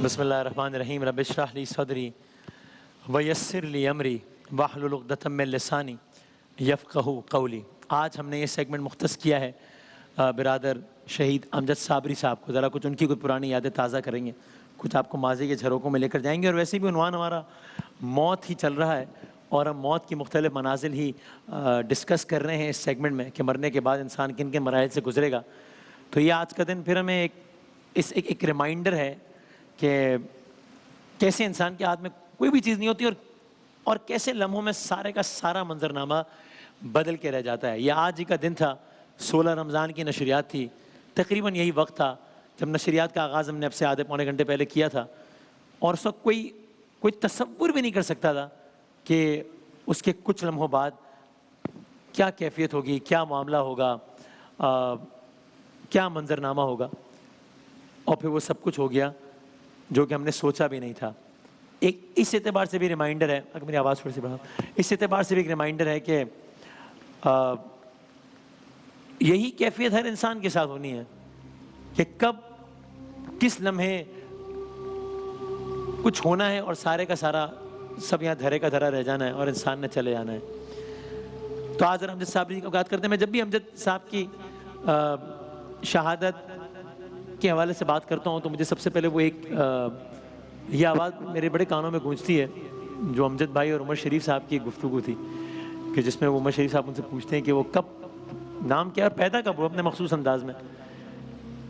बिस्मिल्लाहिर्रहमानिर्रहीम रब्बिश इश्रह ली सदरी वयस्सिर ली अमरी वाहलुल उक़दतम मिन लिसानी यफ़क़हू क़ौली। आज हमने ये सेगमेंट मुख्तस किया है बिरादर शहीद अमजद साबरी साहब को। ज़रा कुछ उनकी कुछ पुरानी यादें ताज़ा करेंगे, कुछ आपको माज़ी के झरोकों में लेकर जाएंगे। और वैसे भी उन्वान हमारा मौत ही चल रहा है और हम मौत की मुख्तलिफ़ मनाज़िल ही डिस्कस कर रहे हैं इस सेगमेंट में कि मरने के बाद इंसान किन किन मराहिल से गुजरेगा। तो ये आज का दिन फिर हमें एक रिमाइंडर है कि कैसे इंसान के हाथ में कोई भी चीज़ नहीं होती और कैसे लम्हों में सारे का सारा मंजरनामा बदल के रह जाता है। यह आज ही का दिन था, 16 रमज़ान की नशरियात थी। तकरीबन यही वक्त था जब नशरियात का आगाज़ हमने अब से आधे पौने घंटे पहले किया था और उस वक्त कोई तसव्वुर भी नहीं कर सकता था कि उसके कुछ लम्हों बाद क्या कैफियत होगी, क्या मामला होगा, क्या मंजरनामा होगा। और फिर वो सब कुछ हो गया जो कि हमने सोचा भी नहीं था। एक इस एतबार से भी रिमाइंडर है, अगर मेरी आवाज़ थोड़ी सी बढ़ा, इस एतबार से भी एक रिमाइंडर है कि यही कैफियत हर इंसान के साथ होनी है कि कब किस लम्हे कुछ होना है और सारे का सारा सब यहाँ धरे का धरा रह जाना है और इंसान ने चले जाना है। तो आज अमजद साबरी की बात करते हैं। मैं जब भी अमजद साहब की शहादत के हवाले से बात करता हूँ तो मुझे सबसे पहले वो ये आवाज़ मेरे बड़े कानों में गूंजती है जो अमजद भाई और उमर शरीफ साहब की गुफ्तगू थी कि जिसमें वो उमर शरीफ साहब उनसे पूछते हैं कि वो कब नाम क्या पैदा कब हुआ अपने मखसूस अंदाज में।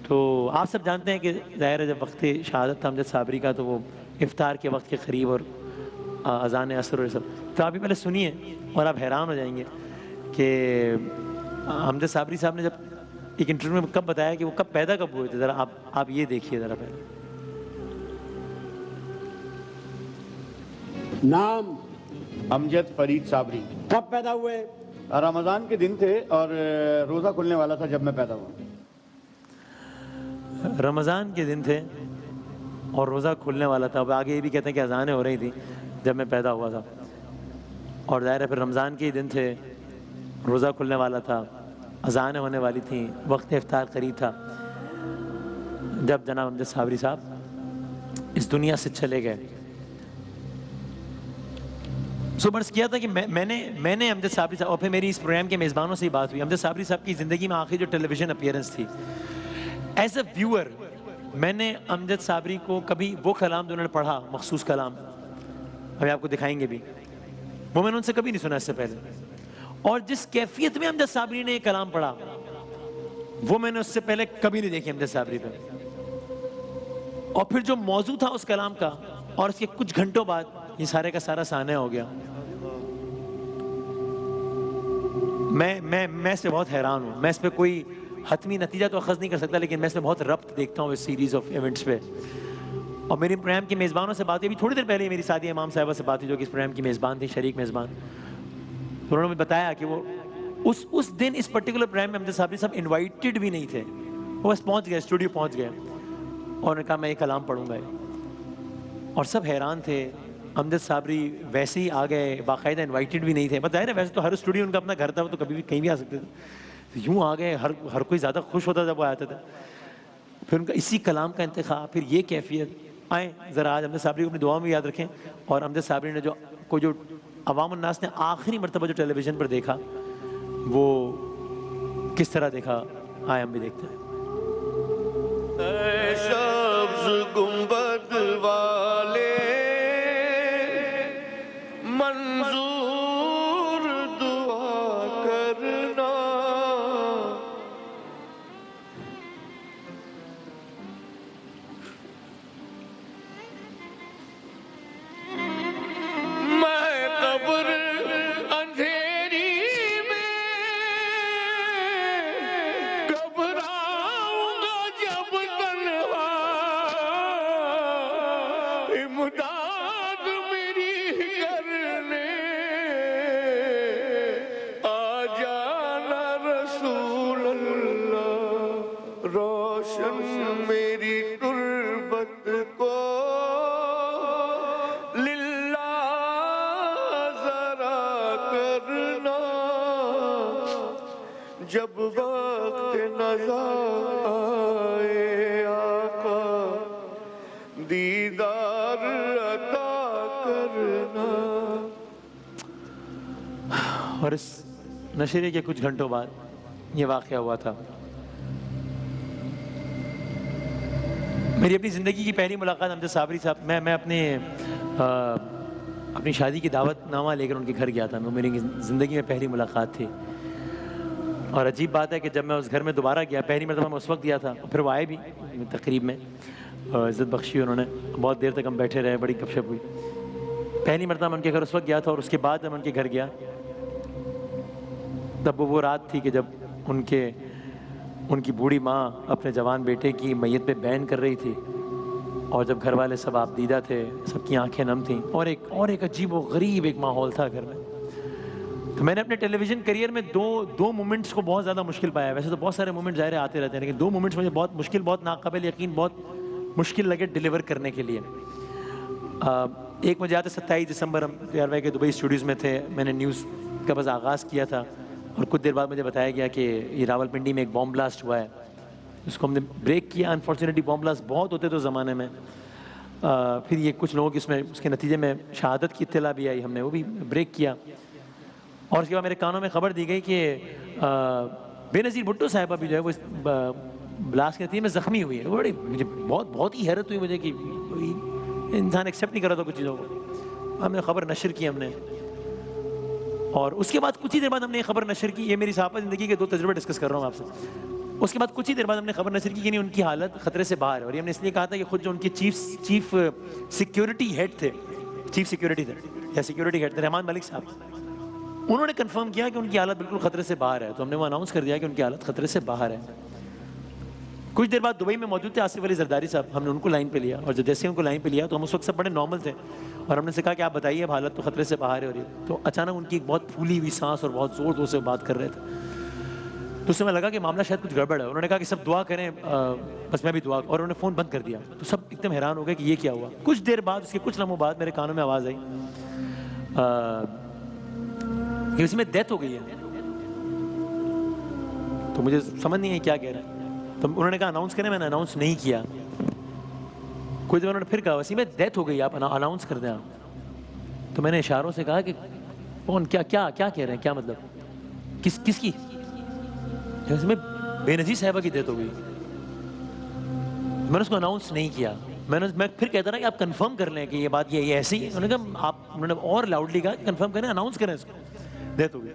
तो आप सब जानते हैं कि ज़ाहिर है जब वक्त शहादत था अमजद साबरी का तो वो इफ्तार के वक्त के करीब और अज़ान असर और सब। तो आप भी पहले सुनिए और आप हैरान हो जाएंगे कि अमजद साबरी साहब ने जब एक इंटरव्यू में कब बताया कि वो कब पैदा कब हुए थे। ज़रा आप ये देखिए ज़रा पहले। नाम अमजद फरीद साबरी। कब पैदा हुए? रमज़ान के दिन थे और रोज़ा खुलने वाला था जब मैं पैदा हुआ। रमज़ान के दिन थे और रोज़ा खुलने वाला था। अब आगे ये भी कहते हैं कि अज़ानें हो रही थी जब मैं पैदा हुआ था और ज़ाहिर है फिर रमज़ान के दिन थे, रोज़ा खुलने वाला था, अज़ानें होने वाली थी, वक्त इफ्तार करीब था जब जनाब अमजद साबरी साहब इस दुनिया से चले गए। सो बर्स किया था कि मैंने अमजद साबरी साहब और फिर मेरी इस प्रोग्राम के मेज़बानों से ही बात हुई। अमजद साबरी साहब की ज़िंदगी में आखिरी जो टेलीविज़न अपीयरेंस थी एज अ व्यूअर, मैंने अमजद साबरी को कभी वो कलाम जो उन्होंने पढ़ा, मखसूस कलाम, अभी आपको दिखाएंगे भी, वो मैंने उनसे कभी नहीं सुना इससे पहले। और जिस कैफियत में अमजद साबरी ने कलाम पढ़ा वो मैंने उससे पहले कभी नहीं देखी अमजद साबरी पे। और फिर जो मौजू था उस कलाम का और उसके कुछ घंटों बाद ये सारे का सारा साने हो गया। मैं इस पे बहुत हैरान हूँ। मैं इस पे कोई हतमी नतीजा तो अखज़ नहीं कर सकता लेकिन मैं इसमें बहुत रब्त देखता हूँ इस सीरीज़ ऑफ इवेंट्स पे। और मेरे प्रोग्राम के मेज़बानों से बात हुई, अभी थोड़ी देर पहले मेरी सादिया इमाम साहिबा से बात हुई जो कि इस प्रोग्राम की मेज़बान थी, शरीक मेज़बान। तो उन्होंने बताया कि वो उस दिन इस पर्टिकुलर प्रोग्राम में अमजद साबरी साहब इनवाइटेड भी नहीं थे, वो बस पहुंच गए, स्टूडियो पहुंच गए और उन्होंने कहा मैं ये कलाम पढ़ूंगा और सब हैरान थे। अमजद साबरी वैसे ही आ गए, बाकायदा इनवाइटेड भी नहीं थे। बताया ना, वैसे तो हर स्टूडियो उनका अपना घर था, वो तो कभी भी कहीं भी आ सकते थे, तो यूँ आ गए। हर कोई ज़्यादा खुश होता जब वो आते थे। फिर उनका इसी कलाम का इंतखाब, फिर ये कैफियत। आए ज़रा आज अमजद साबरी को अपनी दुआ में याद रखें। और अमजद साबरी ने जो अवाम उन्नास ने आखिरी मरतबा जो टेलीविज़न पर देखा वो किस तरह देखा, आए हम भी देखते हैं। सब्ज़ गुंबद वाले मंजूर दुआ करना, मैं कब्र अंधेरी में घबराऊंगा जब तन्हा, इमदाद मेरी करने आ जाना रसूल अल्लाह। रोशन मेरी तुर्बत को लिल्लाह ज़रा करना, जब वक्त नज़र आए आका दीद करना। और इस नशरे के कुछ घंटों बाद ये वाक़या हुआ था। मेरी अपनी ज़िंदगी की पहली मुलाकात अमजद साबरी साहब, मैं अपनी शादी की दावतनामा लेकर उनके घर गया था। वो मेरी ज़िंदगी में पहली मुलाकात थी। और अजीब बात है कि जब मैं उस घर में दोबारा गया, पहली मरतबा मैं उस वक्त गया था, फिर वो आए भी तकरीब में, इज़्ज़त बख्शी उन्होंने, बहुत देर तक हम बैठे रहे, बड़ी गपशप हुई। पहली मरतबा मैं उनके घर उस वक्त गया था। और उसके बाद जब मैं उनके घर गया, तब वो रात थी कि जब उनकी बूढ़ी माँ अपने जवान बेटे की मैयत पे बैन कर रही थी। और जब घर वाले सब आपदीदा थे, सबकी आंखें नम थीं, और एक अजीब व गरीब एक माहौल था घर में। तो मैंने अपने टेलीविज़न करियर में दो मोमेंट्स को बहुत ज़्यादा मुश्किल पाया। वैसे तो बहुत सारे मोमेंट ज़ाहिर आते रहते हैं, लेकिन दो मोमेंट्स मुझे बहुत मुश्किल, बहुत नाकाबिल यकीन, बहुत मुश्किल लगे डिलीवर करने के लिए। एक मुझे याद है 27 दिसंबर हम एयरवे के दुबई स्टूडियोज़ में थे। मैंने न्यूज़ का बस आगाज़ किया था और कुछ देर बाद मुझे बताया गया कि ये रावलपिंडी में एक बॉम्ब ब्लास्ट हुआ है। उसको हमने ब्रेक किया। अनफॉर्चुनेटली बॉम्ब ब्लास्ट बहुत होते थे उस ज़माने में। फिर ये कुछ लोगों की उसके नतीजे में शहादत की इत्तला भी आई, हमने वो भी ब्रेक किया। और उसके बाद मेरे कानों में खबर दी गई कि बेनज़ीर भुट्टो साहिबा भी जो है वो इस ब्लास्ट के नतीजे में ज़ख्मी हुई है। वो बड़ी मुझे बहुत ही हैरत हुई मुझे कि इंसान एक्सेप्ट नहीं कर रहा था कुछ चीज़ों को। हमने खबर नशर की हमने, और उसके बाद कुछ ही देर बाद हमने ये खबर नशर की। ये मेरी सहाफ़त ज़िंदगी के 2 तजुर्बे डिस्कस कर रहा हूँ आपसे। उसके बाद कुछ ही देर बाद हमने खबर नशर की कि नहीं, उनकी हालत ख़तरे से बाहर है। और ये हमने इसलिए कहा था कि खुद जो उनके चीफ सिक्योरिटी हेड थे, चीफ सिक्योरिटी थे या सिक्योरिटी हेड थे, रहमान मलिक साहब, उन्होंने कंफर्म किया कि उनकी हालत बिल्कुल ख़तरे से बाहर है। तो हमने वो अनाउंस कर दिया कि उनकी हालत ख़तरे से बाहर है। कुछ देर बाद दुबई में मौजूद थे आसिफ अली जरदारी साहब, हमने उनको लाइन पे लिया। और जब जैसे उनको लाइन पे लिया तो हम उस वक्त सब बड़े नॉर्मल थे, और हमने से कहा कि आप बताइए, अब हालत तो ख़तरे से बाहर है। और ये तो अचानक उनकी एक बहुत फूली हुई सांस और बहुत ज़ोर से बात कर रहे थे। तो उससे मैं लगा कि मामला शायद कुछ गड़बड़ है। उन्होंने कहा कि सब दुआ करें, बस मैं भी दुआ, और उन्होंने फ़ोन बंद कर दिया। तो सब एकदम हैरान हो गए कि ये क्या हुआ। कुछ देर बाद, उसके कुछ लम्हों बाद मेरे कानों में आवाज़ आई कि उसमें डेथ हो गई है। तो मुझे समझ नहीं है क्या कह रहे हैं। तो उन्होंने कहा अनाउंस करें, मैंने अनाउंस नहीं किया। कुछ देर उन्होंने फिर कहा वसीम में डेथ हो गई, आप अनाउंस कर दें आप। तो मैंने इशारों से कहा कि कौन, क्या क्या क्या कह रहे हैं, क्या मतलब, किसकी? इसमें बेनज़ीर साहिबा की डेथ हो गई। मैंने उसको अनाउंस नहीं किया। मैं फिर कहता रहा कि आप कंफर्म कर लें कि ये बात ये ऐसे ही है। उन्होंने और लाउडली कहा कि कंफर्म करें, अनाउंस करें इसको, डेथ हो गई।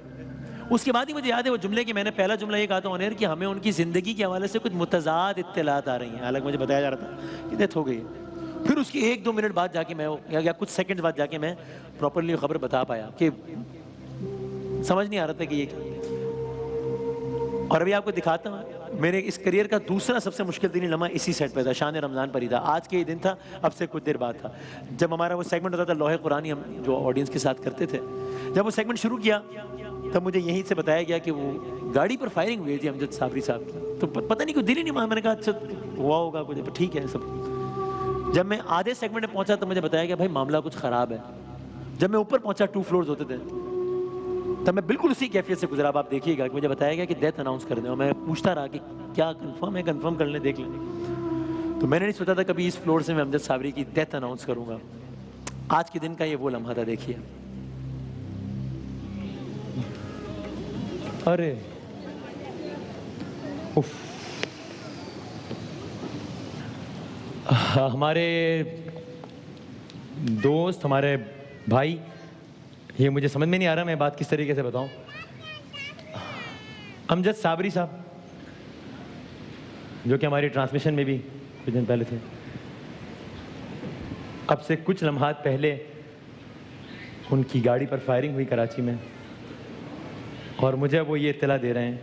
उसके बाद ही मुझे याद है वो जुमले कि मैंने पहला जुमला ये कहा था ऑन एयर कि हमें उनकी ज़िंदगी के हवाले से कुछ मुतज़ाद इत्तलात आ रही हैं। हालांकि मुझे बताया जा रहा था कि डेथ हो गई है। फिर उसके 1-2 मिनट बाद जाके मैं, या कुछ सेकंड बाद जाके मैं प्रॉपरली खबर बता पाया कि समझ नहीं आ रहा था कि ये क्या। और अभी आपको दिखाता हूँ, मेरे इस करियर का दूसरा सबसे मुश्किल दिन लम्हा इसी सेट पे था, शान रमज़ान पर ही था। आज के ही दिन था, अब से कुछ देर बाद था, जब हमारा वो सेगमेंट होता था लोहे कुरानी, हम जो ऑडियंस के साथ करते थे। जब वो सेगमेंट शुरू किया तब मुझे यहीं से बताया गया कि वो गाड़ी पर फायरिंग हुई थी अमजद साबरी साहब की। तो पता नहीं, कोई दिल ही नहीं माना। मैंने कहा अच्छा हुआ होगा कुछ, ठीक है सब। जब मैं आधे सेगमेंट में पहुंचा तो मुझे बताया गया भाई मामला कुछ ख़राब है। जब मैं ऊपर पहुंचा, 2 फ्लोर्स होते थे, तब मैं बिल्कुल उसी कैफियत से गुजरा। अब आप देखिएगा कि मुझे बताया गया कि डेथ अनाउंस कर दें, और मैं पूछता रहा कि क्या कंफर्म है, कंफर्म कर लें, देख लें। तो मैंने नहीं सोचा था कभी इस फ्लोर से मैं अमजद साबरी की डेथ अनाउंस करूँगा। आज के दिन का ये वो लम्हा था, देखिए। अरे उफ, हमारे दोस्त, हमारे भाई, ये मुझे समझ में नहीं आ रहा मैं बात किस तरीके से बताऊं। अमजद साबरी साहब, जो कि हमारी ट्रांसमिशन में भी कुछ दिन पहले थे, अब से कुछ लम्हात पहले उनकी गाड़ी पर फायरिंग हुई कराची में, और मुझे वो ये इत्तला दे रहे हैं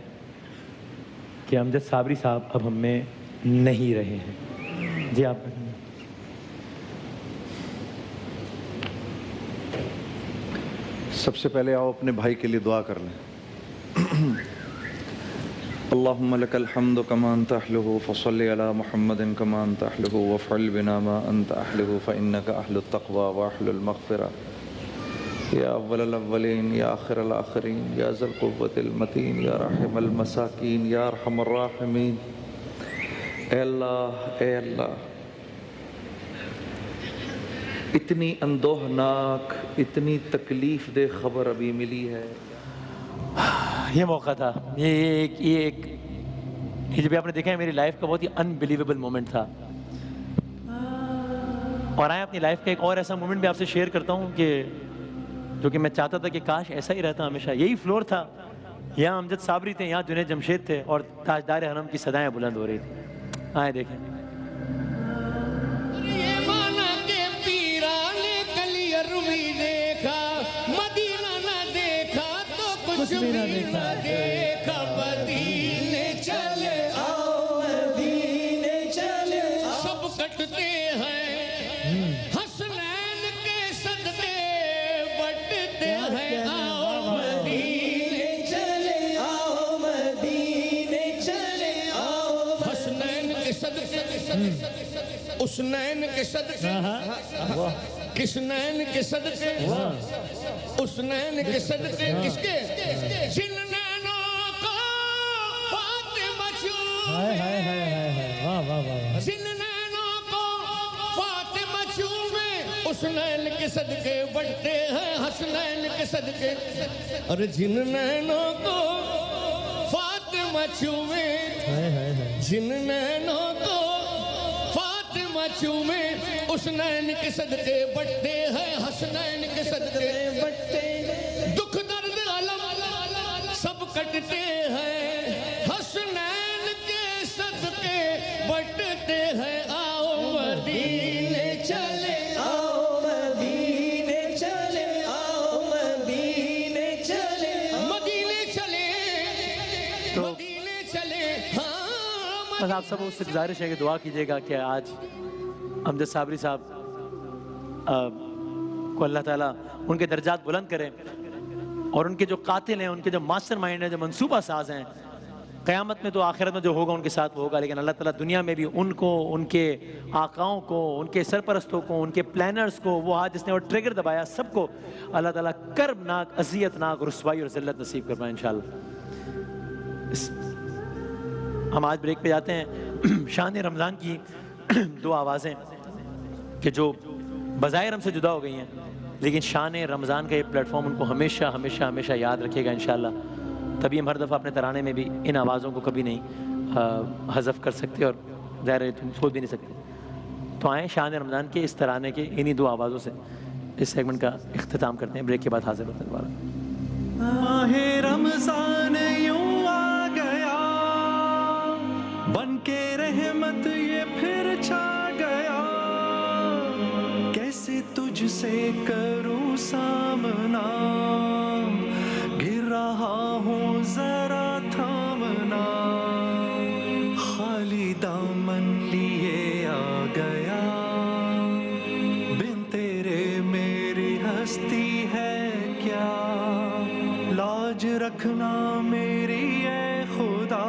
कि अमजद साबरी साहब अब हम में नहीं रहे हैं। जी आप सबसे पहले आओ अपने भाई के लिए दुआ कर लें। अल्लाहुम्मा लकल हम्दु कमा अंत अहलुहु फसल्लि अला मुहम्मदिन कमा अंत अहलुहु वफ़अल बिना मा अंत अहलुहु फ़इन्नका अहलुत तक़वा व अहलुल मग़फ़िरा या अव्वलल अव्वलीन या आखिरल आखिरीन या ज़ुल क़ुव्वतिल मतीन या राहिमल मसाकीन या अरहमर राहिमीन। ए अल्लाह इतनी अंदोहनाक, इतनी तकलीफ दे खबर अभी मिली है। ये मौका था, ये जब आपने देखा है मेरी लाइफ का बहुत ही अनबिलीवेबल मोमेंट था। और आए अपनी लाइफ का एक और ऐसा मोमेंट भी आपसे शेयर करता हूँ कि जो कि मैं चाहता था कि काश ऐसा ही रहता हमेशा। यही फ्लोर था, यहाँ अमजद साबरी थे, यहाँ जुनैद जमशेद थे और ताजदार हरम की सदाएं बुलंद हो रही थी। आए देखें। ये माना के पीरा ने कलियर भी देखा, मदीना ना देखा तो कुछ भी ना देखा। मदीने चले आओ, मदीने चले आओ, सब कटते हैं हसनैन के सदके, बटते हैं आओ मदीने चले आओ, मदीने चले आओ, हसनैन के सदके, उस नैन के सदके, किस नैन के सदके, उस नैन के सदके, किसके, जिन नैनों को फातिमा चूमे, जिन नैनों को फातिमा चूमे, उस नैन के सदके बढ़ते हैं हसनैन के सदके। और जिन नैनों को फातिमा चूमे, जिन नैनों को फातिमा चूमे, उस नैन के सदके बढ़ते हैं हसनैन के सदके बढ़ते। दुख दर्द अलम सब कटते हैं हसनैन के सदके बढ़ते हैं। आओ मदीने चले आओ, मदीने चले आओ, मदीने चले, मदीने चले, मदीने चले। हाँ, बस आप सब उससे गुजारिश है कि दुआ कीजिएगा कि आज अमजद साबरी साहब को अल्लाह ताला उनके दर्जात बुलंद करें और उनके जो कातिल हैं, उनके जो मास्टरमाइंड हैं, जो मंसूबा साज हैं, क़यामत में तो आखिरत में जो होगा उनके साथ वो होगा, लेकिन अल्लाह ताला दुनिया में भी उनको, उनके आकाओं को, उनके सरपरस्तों को, उनके प्लानर्स को, वो हाथ जिसने वो ट्रिगर दबाया, सबको अल्लाह ताला कर्बनाक, अज़ियतनाक, रुसवाई और ज़िल्लत नसीब करवाए इंशाअल्लाह। हम आज ब्रेक पे जाते हैं। शान रमज़ान की दो आवाज़ें कि जो बज़ाहिर हमसे जुदा हो गई हैं, लेकिन शान रमज़ान का ये प्लेटफॉर्म उनको हमेशा हमेशा हमेशा याद रखेगा इंशाअल्लाह। तभी हम हर दफ़ा अपने तराने में भी इन आवाज़ों को कभी नहीं हज़फ कर सकते और ज़ाहिर है तुम सोच भी नहीं सकते। तो आएँ शान रमज़ान के इस तराने के इन्हीं दो आवाज़ों से इस सेगमेंट का इख्तिताम करते हैं। ब्रेक के बाद हाजिर होते हैं दोबारा। माहे रमज़ान यूं आ गया, बन के रहमत ये फिर छा गया, कैसे तुझसे करूं सामना, गिर रहा हूँ जरा थामना, खाली दामन लिए आ गया, बिन तेरे मेरी हस्ती है क्या, लाज रखना मेरी ए खुदा,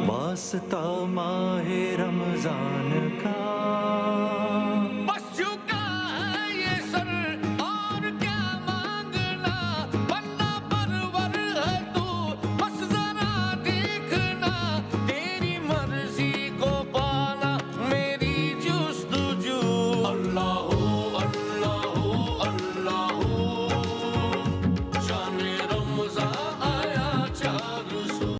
वास्ता माहे रमजान का।